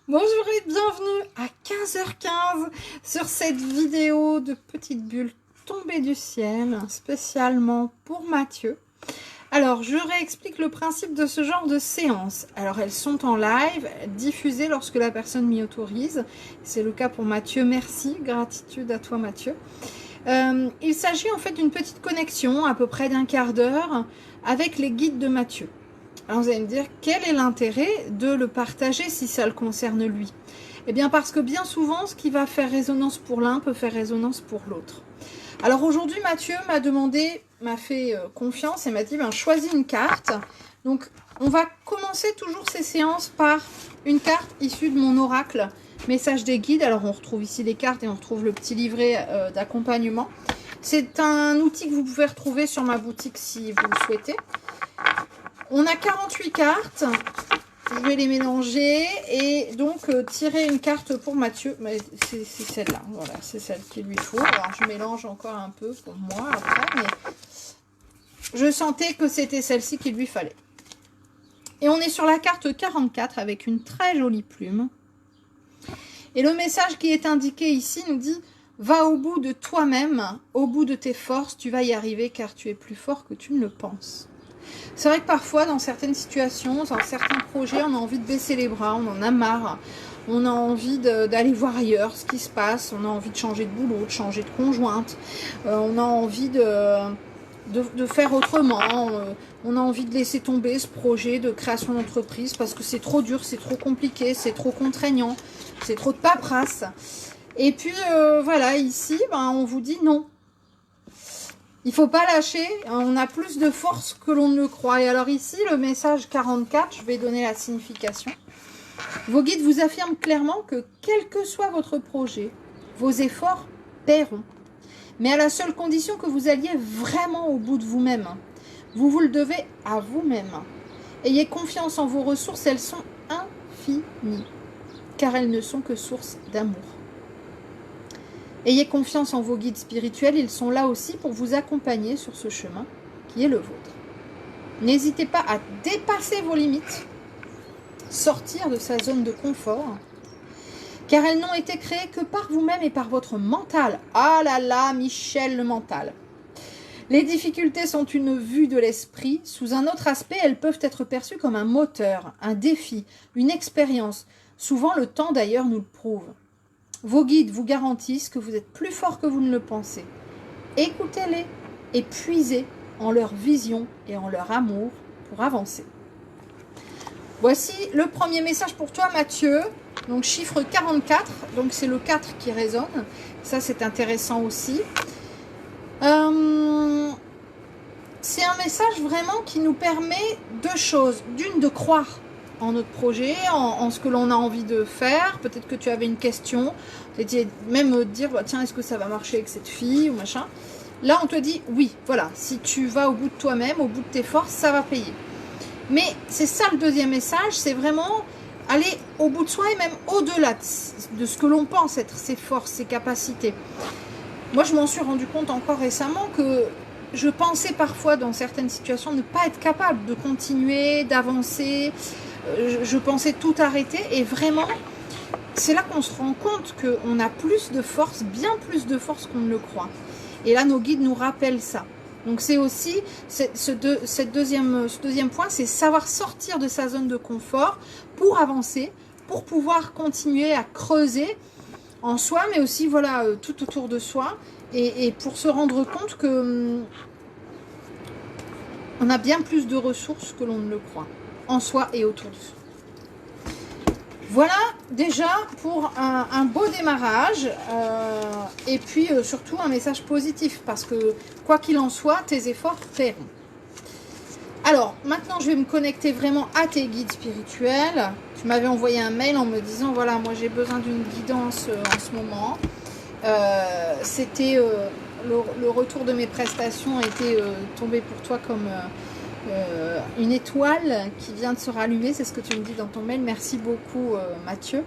Bonjour et bienvenue à 15h15 sur cette vidéo de petites bulles tombées du ciel, spécialement pour Mathieu. Alors, je réexplique le principe de ce genre de séance. Alors, elles sont en live, diffusées lorsque la personne m'y autorise. C'est le cas pour Mathieu. Merci, gratitude à toi Mathieu. Il s'agit en fait d'une petite connexion, à peu près d'un quart d'heure, avec les guides de Mathieu. Alors vous allez me dire, quel est l'intérêt de le partager si ça le concerne lui? Eh bien parce que bien souvent, ce qui va faire résonance pour l'un peut faire résonance pour l'autre. Alors aujourd'hui, Mathieu m'a demandé, m'a fait confiance et m'a dit, choisis une carte. Donc on va commencer toujours ces séances par une carte issue de mon oracle, message des guides. Alors on retrouve ici les cartes et on retrouve le petit livret d'accompagnement. C'est un outil que vous pouvez retrouver sur ma boutique si vous le souhaitez. On a 48 cartes, je vais les mélanger et donc tirer une carte pour Mathieu. C'est celle-là, voilà, c'est celle qu'il lui faut. Alors je mélange encore un peu pour moi après, mais je sentais que c'était celle-ci qu'il lui fallait. Et on est sur la carte 44 avec une très jolie plume. Et le message qui est indiqué ici nous dit « Va au bout de toi-même, au bout de tes forces, tu vas y arriver car tu es plus fort que tu ne le penses. » C'est vrai que parfois, dans certaines situations, dans certains projets, on a envie de baisser les bras, on en a marre, on a envie d'aller voir ailleurs ce qui se passe, on a envie de changer de boulot, de changer de conjointe, on a envie de faire autrement, on a envie de laisser tomber ce projet de création d'entreprise parce que c'est trop dur, c'est trop compliqué, c'est trop contraignant, c'est trop de paperasse. Et puis, voilà, ici, on vous dit non. Il ne faut pas lâcher, on a plus de force que l'on ne le croit. Et alors ici, le message 44, je vais donner la signification. Vos guides vous affirment clairement que quel que soit votre projet, vos efforts paieront. Mais à la seule condition que vous alliez vraiment au bout de vous-même. Vous vous le devez à vous-même. Ayez confiance en vos ressources, elles sont infinies, car elles ne sont que source d'amour. Ayez confiance en vos guides spirituels, ils sont là aussi pour vous accompagner sur ce chemin qui est le vôtre. N'hésitez pas à dépasser vos limites, sortir de sa zone de confort, car elles n'ont été créées que par vous-même et par votre mental. Ah là là, Michel, le mental. Les difficultés sont une vue de l'esprit. Sous un autre aspect, elles peuvent être perçues comme un moteur, un défi, une expérience. Souvent, le temps d'ailleurs nous le prouve. Vos guides vous garantissent que vous êtes plus fort que vous ne le pensez. Écoutez-les et puisez en leur vision et en leur amour pour avancer. Voici le premier message pour toi, Mathieu. Donc, chiffre 44. Donc, c'est le 4 qui résonne. Ça, c'est intéressant aussi. C'est un message vraiment qui nous permet deux choses. D'une, de croire en notre projet, en ce que l'on a envie de faire. Peut-être que tu avais une question, même dire, tiens, est-ce que ça va marcher avec cette fille ou machin. Là, on te dit, oui, voilà, si tu vas au bout de toi-même, au bout de tes forces, ça va payer. Mais c'est ça le deuxième message, c'est vraiment aller au bout de soi et même au-delà de ce que l'on pense être ses forces, ses capacités. Moi, je m'en suis rendu compte encore récemment que je pensais parfois dans certaines situations ne pas être capable de continuer, d'avancer. Je pensais tout arrêter et vraiment, c'est là qu'on se rend compte qu'on a plus de force, bien plus de force qu'on ne le croit. Et là, nos guides nous rappellent ça. Donc c'est aussi, ce deuxième point, c'est savoir sortir de sa zone de confort pour avancer, pour pouvoir continuer à creuser en soi, mais aussi voilà, tout autour de soi, et pour se rendre compte que on a bien plus de ressources que l'on ne le croit, en soi et autour de soi. Voilà déjà pour un beau démarrage et puis surtout un message positif parce que quoi qu'il en soit, tes efforts paieront. Alors maintenant je vais me connecter vraiment à tes guides spirituels. Tu m'avais envoyé un mail en me disant voilà, moi j'ai besoin d'une guidance en ce moment. C'était le retour de mes prestations était tombé pour toi comme une étoile qui vient de se rallumer, c'est ce que tu me dis dans ton mail. Merci beaucoup Mathieu.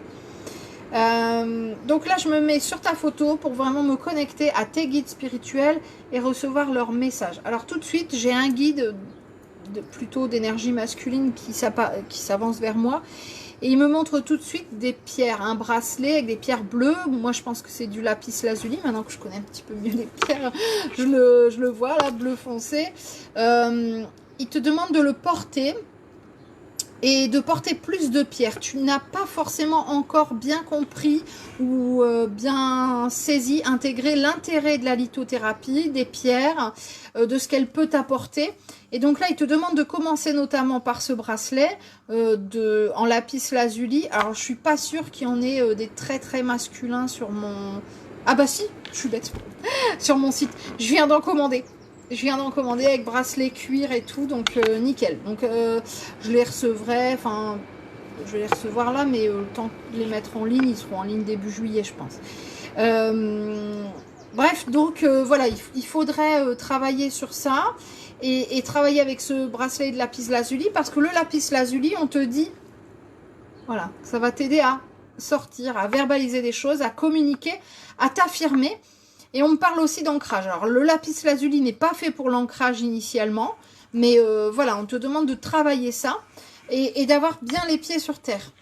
Donc là je me mets sur ta photo pour vraiment me connecter à tes guides spirituels et recevoir leurs messages. Alors tout de suite j'ai un guide plutôt d'énergie masculine qui s'avance vers moi Et il me montre tout de suite des pierres, un bracelet avec des pierres bleues. Moi, je pense que c'est du lapis lazuli. Maintenant que je connais un petit peu mieux les pierres, je le vois là, bleu foncé. Il te demande de le porter et de porter plus de pierres. Tu n'as pas forcément encore bien compris ou bien saisi, intégré l'intérêt de la lithothérapie, des pierres, de ce qu'elle peut t'apporter. Et donc là, il te demande de commencer notamment par ce bracelet en lapis lazuli. Alors, je suis pas sûre qu'il y en ait des très masculins sur mon... Ah bah si, je suis bête. Sur mon site. Je viens d'en commander. Je viens d'en commander avec bracelet cuir et tout, donc nickel. Donc je les recevrai, enfin je vais les recevoir là, mais le temps de les mettre en ligne, ils seront en ligne début juillet, je pense. Bref, donc voilà, il faudrait travailler sur ça et travailler avec ce bracelet de lapis lazuli, parce que le lapis lazuli, on te dit, voilà, ça va t'aider à sortir, à verbaliser des choses, à communiquer, à t'affirmer. Et on me parle aussi d'ancrage. Alors, le lapis lazuli n'est pas fait pour l'ancrage initialement. Mais voilà, on te demande de travailler ça et d'avoir bien les pieds sur terre.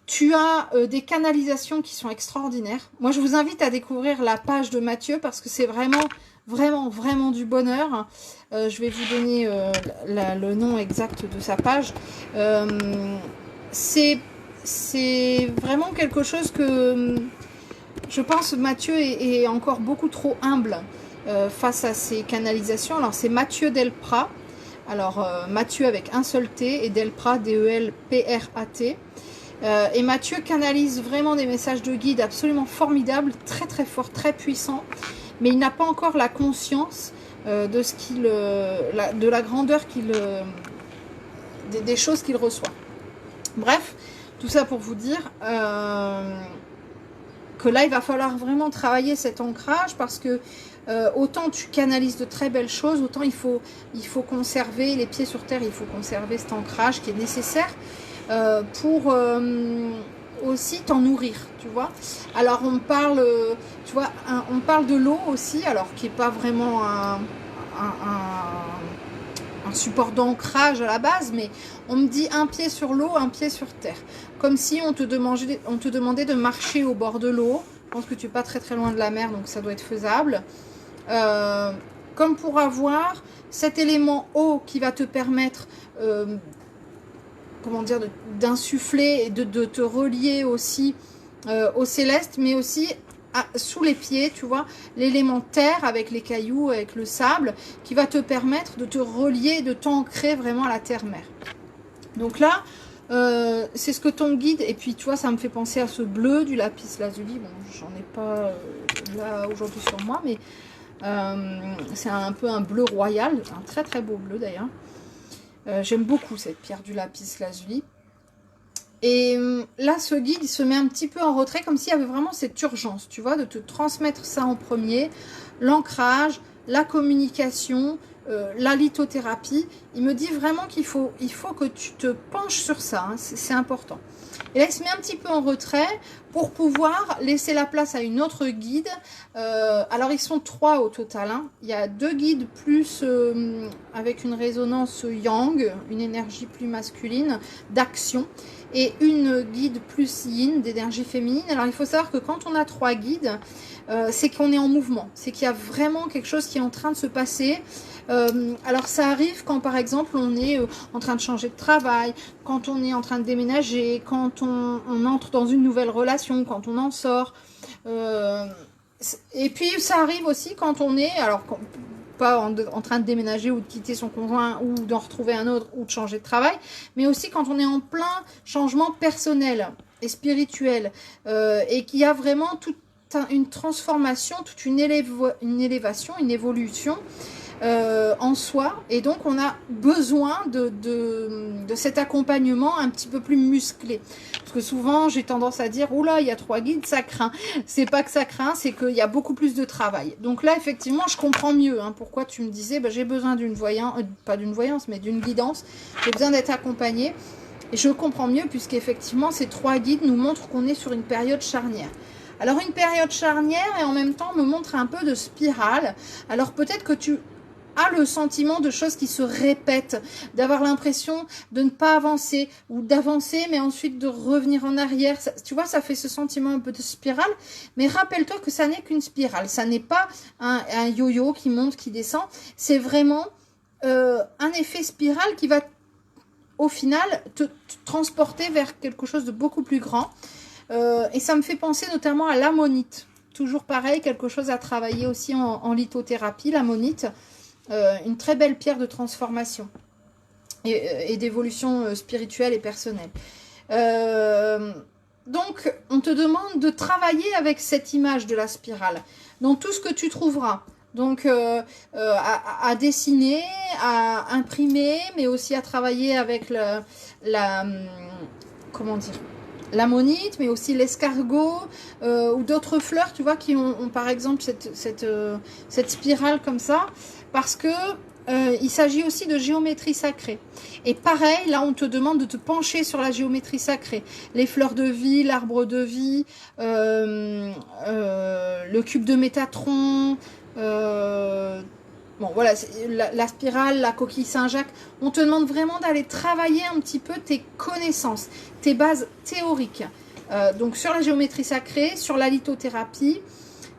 Tu as des canalisations qui sont extraordinaires. Moi, je vous invite à découvrir la page de Mathieu parce que c'est vraiment du bonheur. Je vais vous donner le nom exact de sa page. C'est vraiment quelque chose que... Je pense que Mathieu est encore beaucoup trop humble face à ces canalisations. Alors, c'est Mathieu Delprat. Alors, Mathieu avec un seul T et Delprat, D-E-L-P-R-A-T. Et Mathieu canalise vraiment des messages de guide absolument formidables, très forts, très puissants. Mais il n'a pas encore la conscience de ce qu'il, de la grandeur des choses qu'il reçoit. Bref, tout ça pour vous dire... que là, il va falloir vraiment travailler cet ancrage parce que autant tu canalises de très belles choses, autant il faut conserver les pieds sur terre, il faut conserver cet ancrage qui est nécessaire pour aussi t'en nourrir, tu vois. Alors, on parle, tu vois, on parle de l'eau aussi, alors qui n'est pas vraiment un support d'ancrage à la base, mais on me dit un pied sur l'eau, un pied sur terre. Comme si on te demandait de marcher au bord de l'eau. Je pense que tu n'es pas très loin de la mer, donc ça doit être faisable. Comme pour avoir cet élément eau qui va te permettre, comment dire, d'insuffler et de te relier aussi au céleste, mais aussi sous les pieds, tu vois, l'élément terre avec les cailloux, avec le sable, qui va te permettre de te relier, de t'ancrer vraiment à la terre-mère. Donc là, c'est ce que ton guide, et puis tu vois, ça me fait penser à ce bleu du lapis lazuli. Bon, j'en ai pas là aujourd'hui sur moi, mais c'est un peu un bleu royal, un très beau bleu d'ailleurs. J'aime beaucoup cette pierre du lapis lazuli. Et là, ce guide, il se met un petit peu en retrait, comme s'il y avait vraiment cette urgence, tu vois, de te transmettre ça en premier, l'ancrage, la communication, la lithothérapie. Il me dit vraiment qu'il faut que tu te penches sur ça, hein, c'est important. Et là, il se met un petit peu en retrait pour pouvoir laisser la place à une autre guide. Alors, ils sont 3 au total. Hein. Il y a 2 guides plus avec une résonance yang, une énergie plus masculine, d'action. Et une guide plus yin, d'énergie féminine. Alors, il faut savoir que quand on a 3 guides, c'est qu'on est en mouvement. C'est qu'il y a vraiment quelque chose qui est en train de se passer. Alors, ça arrive quand, par exemple, on est en train de changer de travail, quand on est en train de déménager, quand on entre dans une nouvelle relation, quand on en sort. Et puis, ça arrive aussi quand on est... Alors, pas en train de déménager ou de quitter son conjoint ou d'en retrouver un autre ou de changer de travail, mais aussi quand on est en plein changement personnel et spirituel et qu'il y a vraiment toute une transformation, toute une élévation, une évolution en soi, et donc on a besoin de cet accompagnement un petit peu plus musclé, parce que souvent j'ai tendance à dire oula, il y a 3 guides, ça craint. C'est pas que ça craint, c'est qu'il y a beaucoup plus de travail. Donc là effectivement je comprends mieux pourquoi tu me disais j'ai besoin d'une voyance, pas d'une voyance mais d'une guidance, j'ai besoin d'être accompagnée, et je comprends mieux puisqu'effectivement ces 3 guides nous montrent qu'on est sur une période charnière. Alors une période charnière, et en même temps me montre un peu de spirale. Alors peut-être que tu a le sentiment de choses qui se répètent, d'avoir l'impression de ne pas avancer ou d'avancer mais ensuite de revenir en arrière. Ça, tu vois, ça fait ce sentiment un peu de spirale, mais rappelle-toi que ça n'est qu'une spirale, ça n'est pas un yo-yo qui monte, qui descend, c'est vraiment un effet spirale qui va au final te transporter vers quelque chose de beaucoup plus grand. Et ça me fait penser notamment à l'ammonite. Toujours pareil, quelque chose à travailler aussi en lithothérapie, l'ammonite. Une très belle pierre de transformation et d'évolution spirituelle et personnelle. Donc, on te demande de travailler avec cette image de la spirale dans tout ce que tu trouveras. Donc, à dessiner, à imprimer, mais aussi à travailler avec comment dire, l'ammonite, mais aussi l'escargot ou d'autres fleurs, tu vois, qui ont par exemple cette spirale comme ça, parce que il s'agit aussi de géométrie sacrée. Et pareil, là, on te demande de te pencher sur la géométrie sacrée. Les fleurs de vie, l'arbre de vie, le cube de Métatron, bon, voilà, la spirale, la coquille Saint-Jacques. On te demande vraiment d'aller travailler un petit peu tes connaissances, tes bases théoriques. Donc, sur la géométrie sacrée, sur la lithothérapie,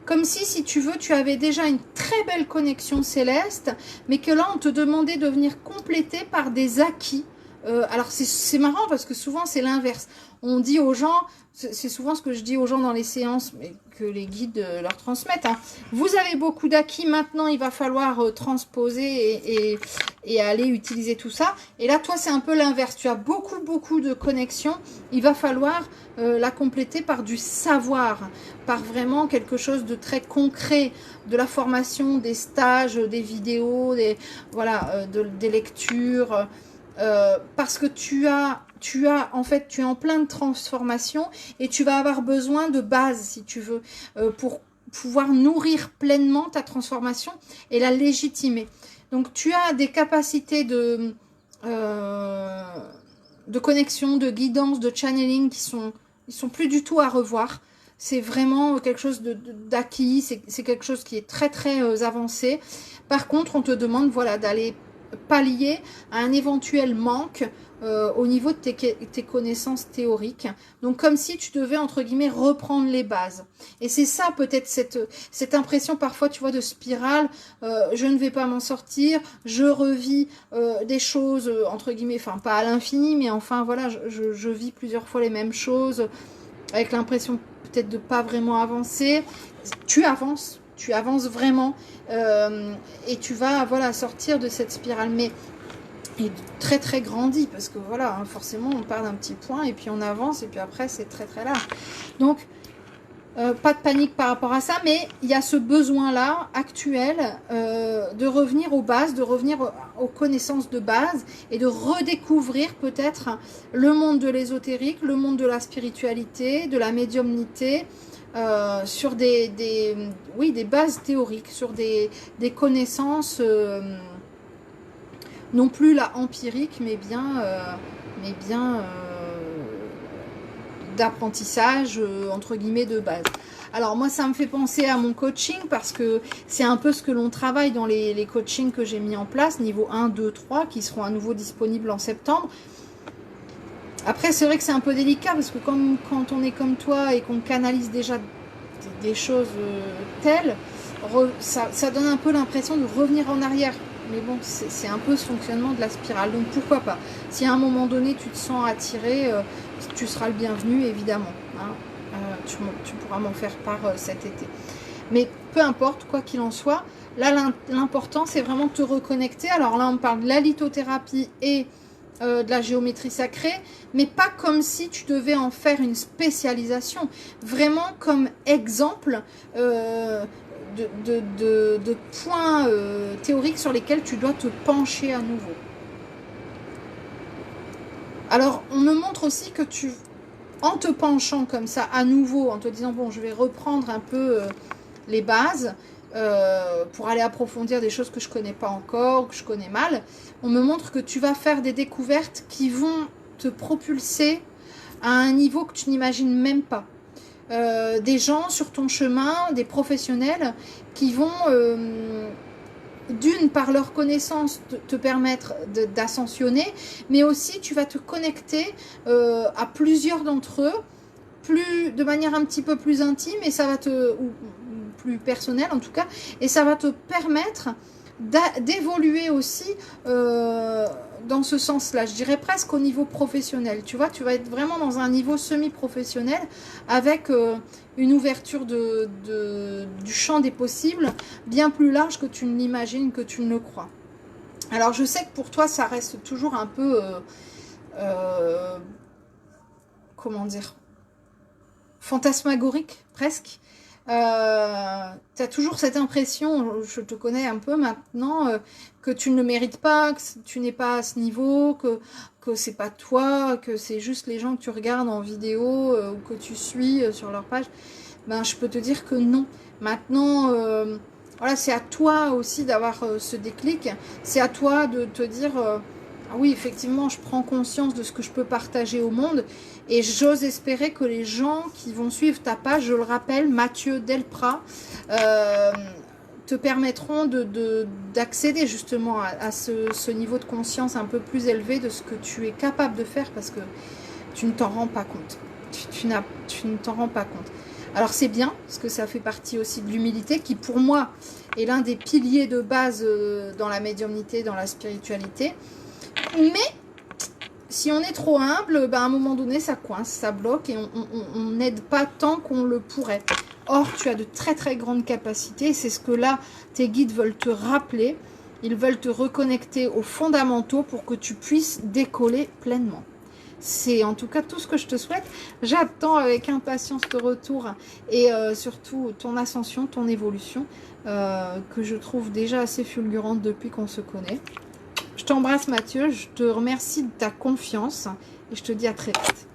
comme si tu veux, tu avais déjà une très belle connexion céleste, mais que là, on te demandait de venir compléter par des acquis. Alors, c'est marrant parce que souvent, c'est l'inverse. On dit aux gens, c'est souvent ce que je dis aux gens dans les séances, mais que les guides leur transmettent. Hein. Vous avez beaucoup d'acquis, maintenant, il va falloir transposer et aller utiliser tout ça. Et là, toi, c'est un peu l'inverse. Tu as beaucoup de connexions. Il va falloir la compléter par du savoir, par vraiment quelque chose de très concret, de la formation, des stages, des vidéos, des lectures, parce que tu es en plein de transformation et tu vas avoir besoin de base, si tu veux, pour pouvoir nourrir pleinement ta transformation et la légitimer. Donc, tu as des capacités de connexion, de guidance, de channeling ils sont plus du tout à revoir. C'est vraiment quelque chose d'acquis, c'est quelque chose qui est très avancé. Par contre, on te demande voilà, d'aller pallier à un éventuel manque au niveau de tes connaissances théoriques. Donc, comme si tu devais, entre guillemets, reprendre les bases. Et c'est ça, peut-être, cette impression, parfois, tu vois, de spirale. Je ne vais pas m'en sortir. Je revis des choses, entre guillemets, enfin, pas à l'infini, mais enfin, voilà, je vis plusieurs fois les mêmes choses, avec l'impression, peut-être, de pas vraiment avancer. Tu avances vraiment, et tu vas, voilà, sortir de cette spirale. Mais et très grandi, parce que voilà, hein, forcément on part d'un petit point et puis on avance et puis après c'est très large. Donc pas de panique par rapport à ça, mais il y a ce besoin là actuel de revenir aux bases, de revenir aux connaissances de base et de redécouvrir peut-être le monde de l'ésotérique, le monde de la spiritualité, de la médiumnité, sur des bases théoriques, sur des connaissances non plus la empirique, mais bien d'apprentissage, entre guillemets, de base. Alors moi, ça me fait penser à mon coaching, parce que c'est un peu ce que l'on travaille dans les coachings que j'ai mis en place, niveau 1, 2, 3, qui seront à nouveau disponibles en septembre. Après, c'est vrai que c'est un peu délicat, parce que quand on est comme toi et qu'on canalise déjà des choses telles, ça donne un peu l'impression de revenir en arrière. Mais bon, c'est un peu ce fonctionnement de la spirale. Donc pourquoi pas. Si à un moment donné tu te sens attiré, tu seras le bienvenu, évidemment. Hein. Tu pourras m'en faire part cet été. Mais peu importe, quoi qu'il en soit, là l'important c'est vraiment de te reconnecter. Alors là on parle de la lithothérapie et de la géométrie sacrée, mais pas comme si tu devais en faire une spécialisation. Vraiment comme exemple de points théoriques sur lesquels tu dois te pencher à nouveau. Alors, on me montre aussi que en te penchant comme ça à nouveau, en te disant, bon, je vais reprendre un peu les bases pour aller approfondir des choses que je connais pas encore, que je connais mal, on me montre que tu vas faire des découvertes qui vont te propulser à un niveau que tu n'imagines même pas. Des gens sur ton chemin, des professionnels qui vont d'une, par leur connaissance, te permettre d'ascensionner, mais aussi tu vas te connecter à plusieurs d'entre eux, de manière un petit peu plus intime, et ça va ou plus personnelle en tout cas, et ça va te permettre d'évoluer aussi dans ce sens-là, je dirais presque au niveau professionnel. Tu vois, tu vas être vraiment dans un niveau semi-professionnel avec une ouverture du champ des possibles bien plus large que tu ne l'imagines, que tu ne le crois. Alors, je sais que pour toi, ça reste toujours un peu... comment dire, fantasmagorique, presque. Tu as toujours cette impression, je te connais un peu maintenant, que tu ne le mérites pas, que tu n'es pas à ce niveau, que c'est pas toi, que c'est juste les gens que tu regardes en vidéo ou que tu suis sur leur page. Ben, je peux te dire que non. Maintenant, voilà, c'est à toi aussi d'avoir ce déclic. C'est à toi de te dire... ah oui, effectivement, je prends conscience de ce que je peux partager au monde et j'ose espérer que les gens qui vont suivre ta page, je le rappelle, Mathieu Delprat, te permettront d'accéder justement à ce niveau de conscience un peu plus élevé de ce que tu es capable de faire parce que tu ne t'en rends pas compte. Tu ne t'en rends pas compte. Alors c'est bien, parce que ça fait partie aussi de l'humilité qui pour moi est l'un des piliers de base dans la médiumnité, dans la spiritualité. Mais si on est trop humble, ben à un moment donné, ça coince, ça bloque et on n'aide pas tant qu'on le pourrait. Or, tu as de très très grandes capacités. C'est ce que là, tes guides veulent te rappeler. Ils veulent te reconnecter aux fondamentaux pour que tu puisses décoller pleinement. C'est en tout cas tout ce que je te souhaite. J'attends avec impatience ton retour et surtout ton ascension, ton évolution, que je trouve déjà assez fulgurante depuis qu'on se connaît. Je t'embrasse Mathieu, je te remercie de ta confiance et je te dis à très vite.